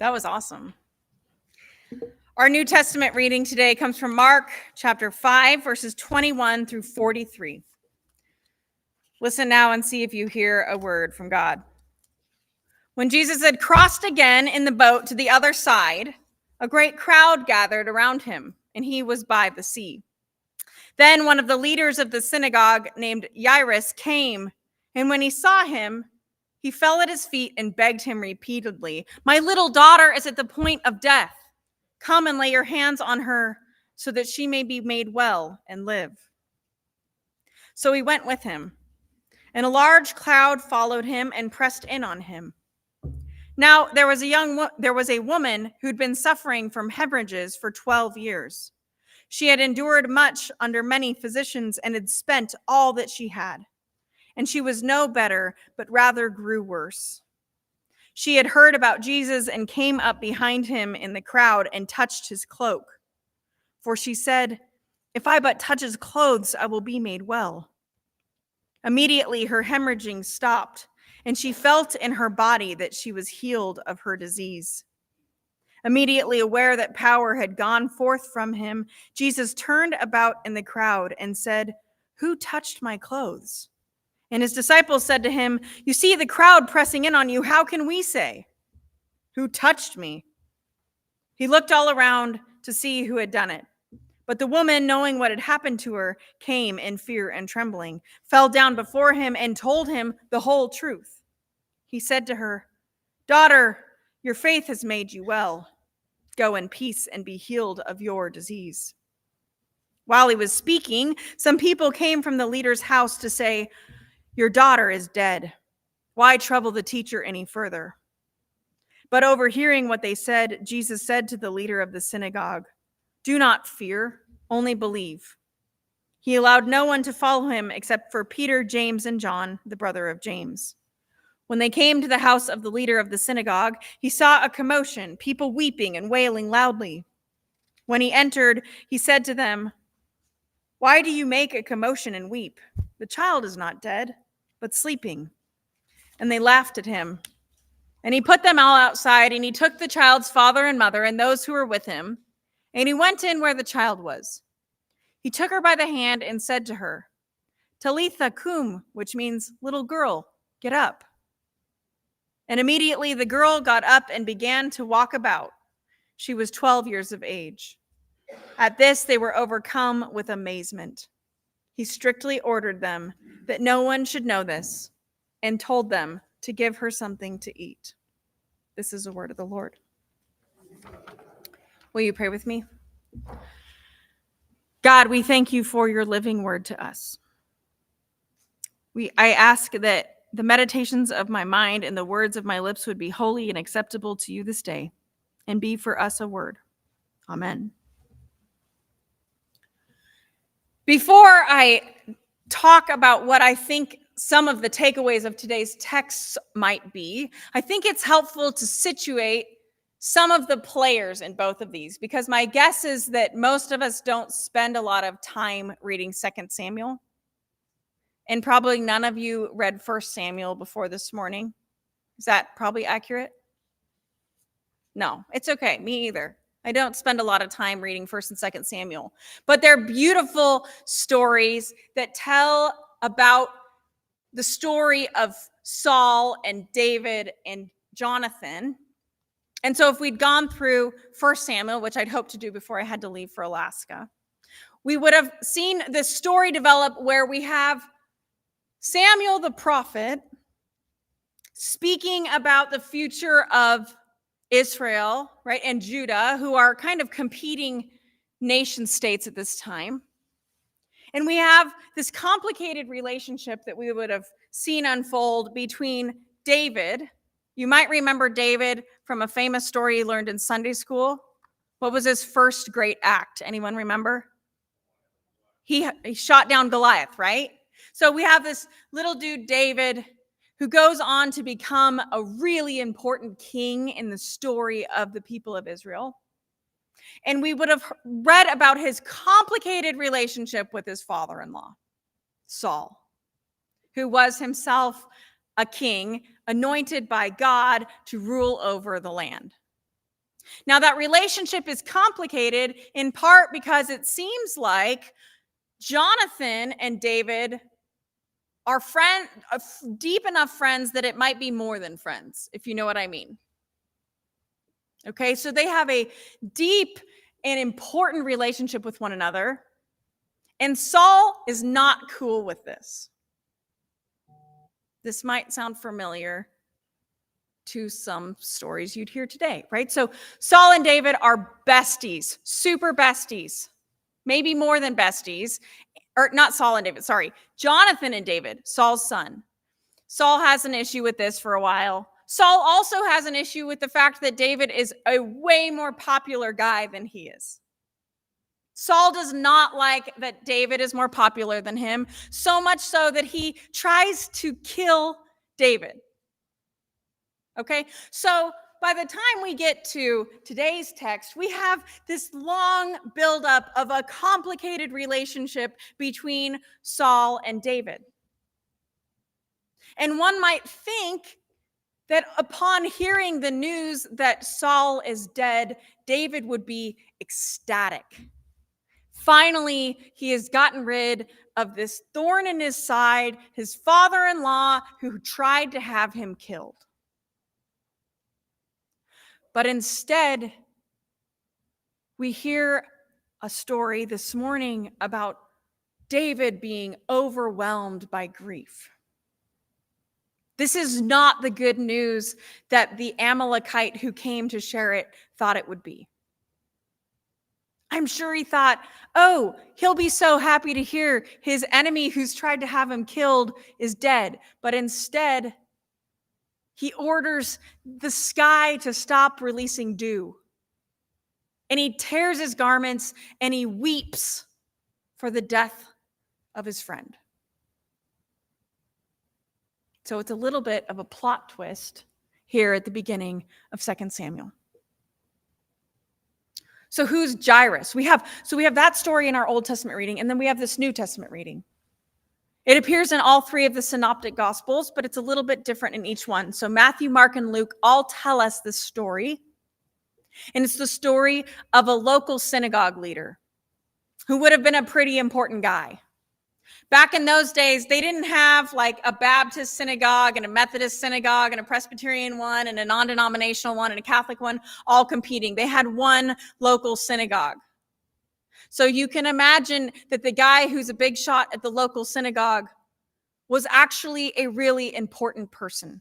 That was awesome. Our New Testament reading today comes from Mark chapter 5, verses 21 through 43. Listen now and see if you hear a word from God. When Jesus had crossed again in the boat to the other side, a great crowd gathered around him, and he was by the sea. Then one of the leaders of the synagogue named Jairus came, and when he saw him, he fell at his feet and begged him repeatedly, "My little daughter is at the point of death. Come and lay your hands on her so that she may be made well and live." So he went with him, and a large crowd followed him and pressed in on him. Now there was a woman who'd been suffering from hemorrhages for 12 years. She had endured much under many physicians and had spent all that she had. And she was no better, but rather grew worse. She had heard about Jesus and came up behind him in the crowd and touched his cloak. For she said, "If I but touch his clothes, I will be made well." Immediately her hemorrhaging stopped, and she felt in her body that she was healed of her disease. Immediately aware that power had gone forth from him, Jesus turned about in the crowd and said, "Who touched my clothes?" And his disciples said to him, "You see the crowd pressing in on you. How can we say, 'Who touched me?'" He looked all around to see who had done it. But the woman, knowing what had happened to her, came in fear and trembling, fell down before him and told him the whole truth. He said to her, "Daughter, your faith has made you well. Go in peace and be healed of your disease." While he was speaking, some people came from the leader's house to say, "Your daughter is dead. Why trouble the teacher any further?" But overhearing what they said, Jesus said to the leader of the synagogue, "Do not fear, only believe." He allowed no one to follow him except for Peter, James, and John, the brother of James. When they came to the house of the leader of the synagogue, he saw a commotion, people weeping and wailing loudly. When he entered, he said to them, "Why do you make a commotion and weep? The child is not dead, but sleeping." And they laughed at him. And he put them all outside, and he took the child's father and mother and those who were with him, and he went in where the child was. He took her by the hand and said to her, "Talitha cum," which means, "Little girl, get up." And immediately the girl got up and began to walk about. She was 12 years of age. At this, they were overcome with amazement. He strictly ordered them that no one should know this and told them to give her something to eat. This is the word of the Lord. Will you pray with me? God, we thank you for your living word to us. I ask that the meditations of my mind and the words of my lips would be holy and acceptable to you this day and be for us a word. Amen. Before I talk about what I think some of the takeaways of today's texts might be, I think it's helpful to situate some of the players in both of these, because my guess is that most of us don't spend a lot of time reading 2 Samuel. And probably none of you read 1 Samuel before this morning. Is that probably accurate? No, it's okay. Me either. I don't spend a lot of time reading 1 and 2 Samuel. But they're beautiful stories that tell about the story of Saul and David and Jonathan. And so if we'd gone through 1 Samuel, which I'd hoped to do before I had to leave for Alaska, we would have seen this story develop where we have Samuel the prophet speaking about the future of Israel, right, and Judah, who are kind of competing nation states at this time. And we have this complicated relationship that we would have seen unfold between David. You might remember David from a famous story you learned in Sunday school. What was his first great act? Anyone remember? He shot down Goliath, right? So we have this little dude, David, who goes on to become a really important king in the story of the people of Israel. And we would have read about his complicated relationship with his father-in-law, Saul, who was himself a king anointed by God to rule over the land. Now, that relationship is complicated in part because it seems like Jonathan and David are deep enough friends that it might be more than friends, if you know what I mean. Okay, so they have a deep and important relationship with one another, and Saul is not cool with this. This might sound familiar to some stories you'd hear today, right? So Saul and David are besties, super besties, maybe more than besties, or not Saul and David, sorry, Jonathan and David, Saul's son. Saul has an issue with this for a while. Saul also has an issue with the fact that David is a way more popular guy than he is. Saul does not like that David is more popular than him, so much so that he tries to kill David. Okay, so by the time we get to today's text, we have this long buildup of a complicated relationship between Saul and David. And one might think that upon hearing the news that Saul is dead, David would be ecstatic. Finally, he has gotten rid of this thorn in his side, his father-in-law who tried to have him killed. But instead, we hear a story this morning about David being overwhelmed by grief. This is not the good news that the Amalekite who came to share it thought it would be. I'm sure he thought, oh, he'll be so happy to hear his enemy who's tried to have him killed is dead. But instead, he orders the sky to stop releasing dew. And he tears his garments and he weeps for the death of his friend. So it's a little bit of a plot twist here at the beginning of 2 Samuel. So who's Jairus? We have that story in our Old Testament reading, and then we have this New Testament reading. It appears in all three of the synoptic gospels, but it's a little bit different in each one. So Matthew, Mark, and Luke all tell us this story. And it's the story of a local synagogue leader who would have been a pretty important guy. Back in those days, they didn't have like a Baptist synagogue and a Methodist synagogue and a Presbyterian one and a non-denominational one and a Catholic one all competing. They had one local synagogue. So you can imagine that the guy who's a big shot at the local synagogue was actually a really important person.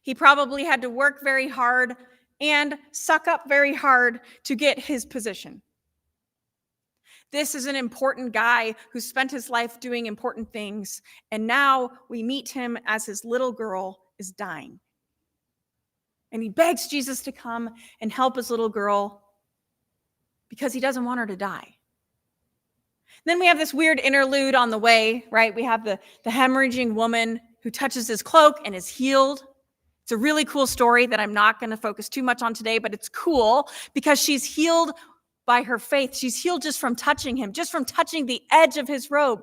He probably had to work very hard and suck up very hard to get his position. This is an important guy who spent his life doing important things, and now we meet him as his little girl is dying. And he begs Jesus to come and help his little girl because he doesn't want her to die. Then we have this weird interlude on the way, right? We have the hemorrhaging woman who touches his cloak and is healed. It's a really cool story that I'm not going to focus too much on today, but it's cool because she's healed by her faith. She's healed just from touching him, just from touching the edge of his robe.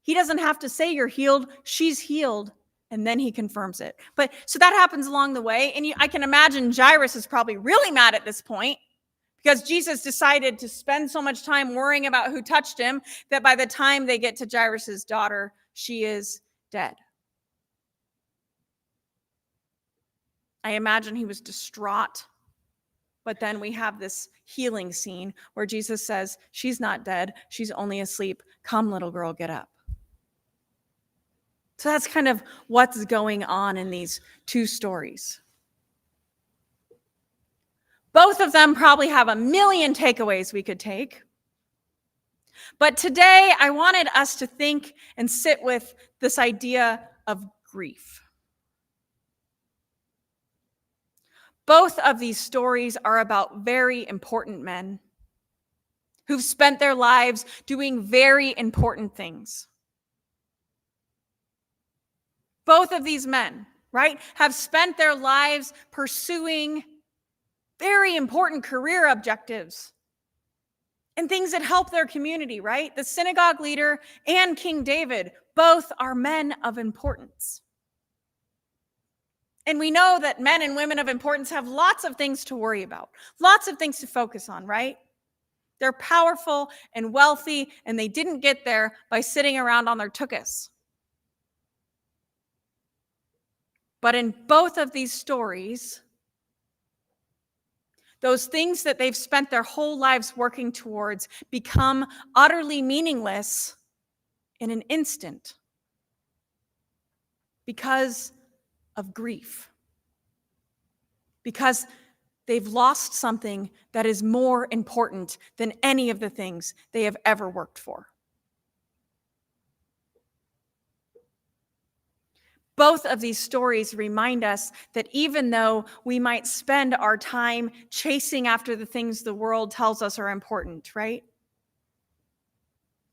He doesn't have to say you're healed. She's healed, and then he confirms it. But so that happens along the way, and I can imagine Jairus is probably really mad at this point because Jesus decided to spend so much time worrying about who touched him that by the time they get to Jairus's daughter, she is dead. I imagine he was distraught. But then we have this healing scene where Jesus says, she's not dead, she's only asleep. Come, little girl, get up. So that's kind of what's going on in these two stories. Both of them probably have a million takeaways we could take. But today I wanted us to think and sit with this idea of grief. Both of these stories are about very important men who've spent their lives doing very important things. Both of these men, right, have spent their lives pursuing very important career objectives and things that help their community, right? The synagogue leader and King David, both are men of importance. And we know that men and women of importance have lots of things to worry about, lots of things to focus on, right? They're powerful and wealthy, and they didn't get there by sitting around on their tuchus. But in both of these stories, those things that they've spent their whole lives working towards become utterly meaningless in an instant because of grief. Because they've lost something that is more important than any of the things they have ever worked for. Both of these stories remind us that even though we might spend our time chasing after the things the world tells us are important, right?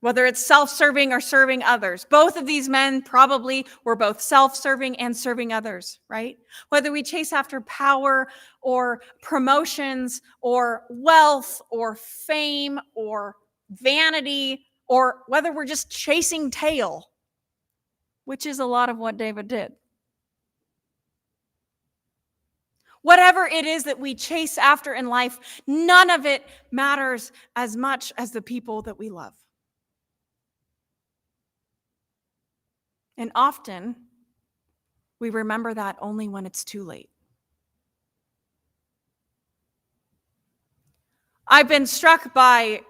Whether it's self-serving or serving others. Both of these men probably were both self-serving and serving others, right? Whether we chase after power or promotions or wealth or fame or vanity, or whether we're just chasing tail, which is a lot of what David did. Whatever it is that we chase after in life, none of it matters as much as the people that we love. And often, we remember that only when it's too late. I've been struck by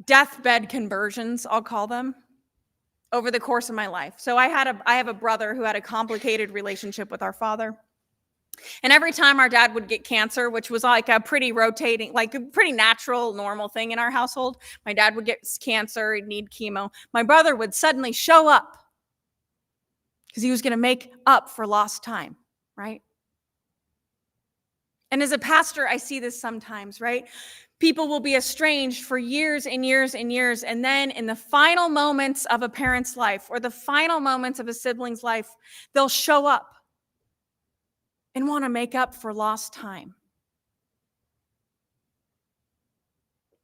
deathbed conversions, I'll call them, over the course of my life. So I have a brother who had a complicated relationship with our father. And every time our dad would get cancer, which was like a pretty rotating, like a pretty natural, normal thing in our household, my dad would get cancer, he'd need chemo. My brother would suddenly show up because he was going to make up for lost time, right? And as a pastor, I see this sometimes, right? People will be estranged for years and years and years. And then in the final moments of a parent's life or the final moments of a sibling's life, they'll show up and want to make up for lost time.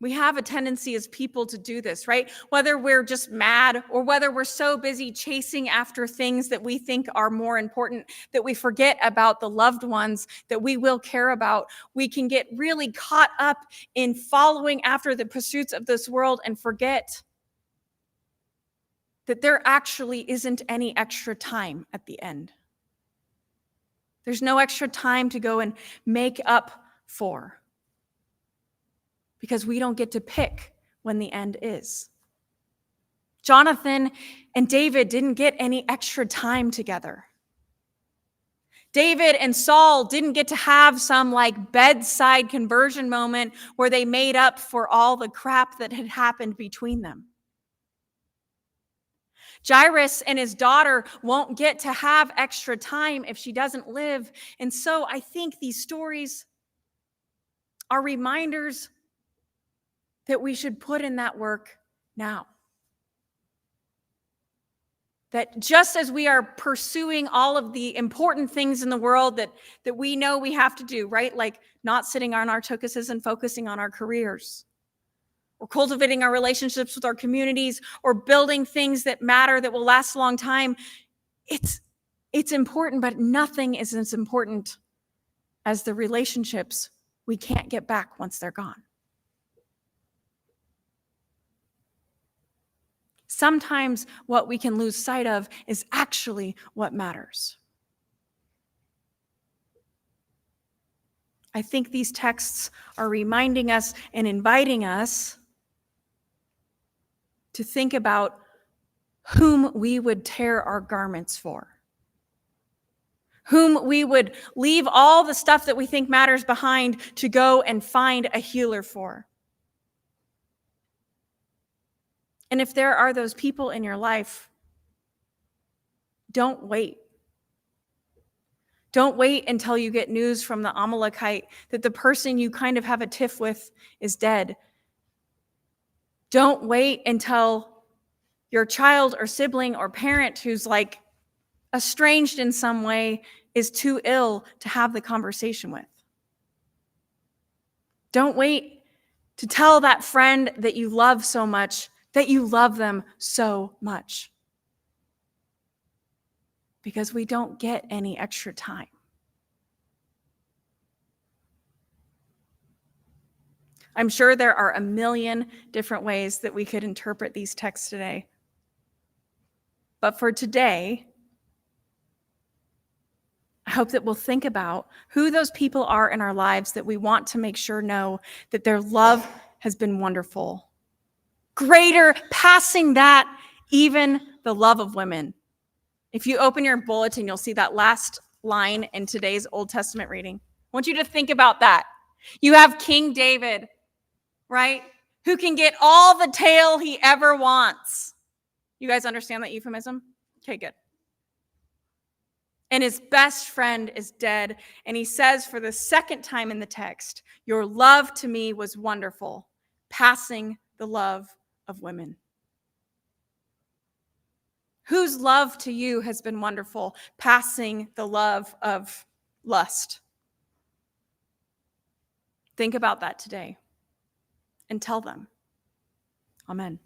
We have a tendency as people to do this, right? Whether we're just mad or whether we're so busy chasing after things that we think are more important that we forget about the loved ones that we will care about. We can get really caught up in following after the pursuits of this world and forget that there actually isn't any extra time at the end. There's no extra time to go and make up for, because we don't get to pick when the end is. Jonathan and David didn't get any extra time together. David and Saul didn't get to have some like bedside conversion moment where they made up for all the crap that had happened between them. Jairus and his daughter won't get to have extra time if she doesn't live. And so I think these stories are reminders that we should put in that work now. That just as we are pursuing all of the important things in the world that we know we have to do, right? Like not sitting on our tuchuses and focusing on our careers, or cultivating our relationships with our communities, or building things that matter that will last a long time. It's important, but nothing is as important as the relationships we can't get back once they're gone. Sometimes what we can lose sight of is actually what matters. I think these texts are reminding us and inviting us to think about whom we would tear our garments for, whom we would leave all the stuff that we think matters behind to go and find a healer for. And if there are those people in your life, don't wait. Don't wait until you get news from the Amalekite that the person you kind of have a tiff with is dead. Don't wait until your child or sibling or parent who's like estranged in some way is too ill to have the conversation with. Don't wait to tell that friend that you love so much that you love them so much. Because we don't get any extra time. I'm sure there are a million different ways that we could interpret these texts today. But for today, I hope that we'll think about who those people are in our lives that we want to make sure know that their love has been wonderful. Greater, passing that, even the love of women. If you open your bulletin, you'll see that last line in today's Old Testament reading. I want you to think about that. You have King David, right? Who can get all the tail he ever wants. You guys understand that euphemism? Okay, good. And his best friend is dead. And he says for the second time in the text, your love to me was wonderful, passing the love of women. Whose love to you has been wonderful, passing the love of lust? Think about that today and tell them. Amen.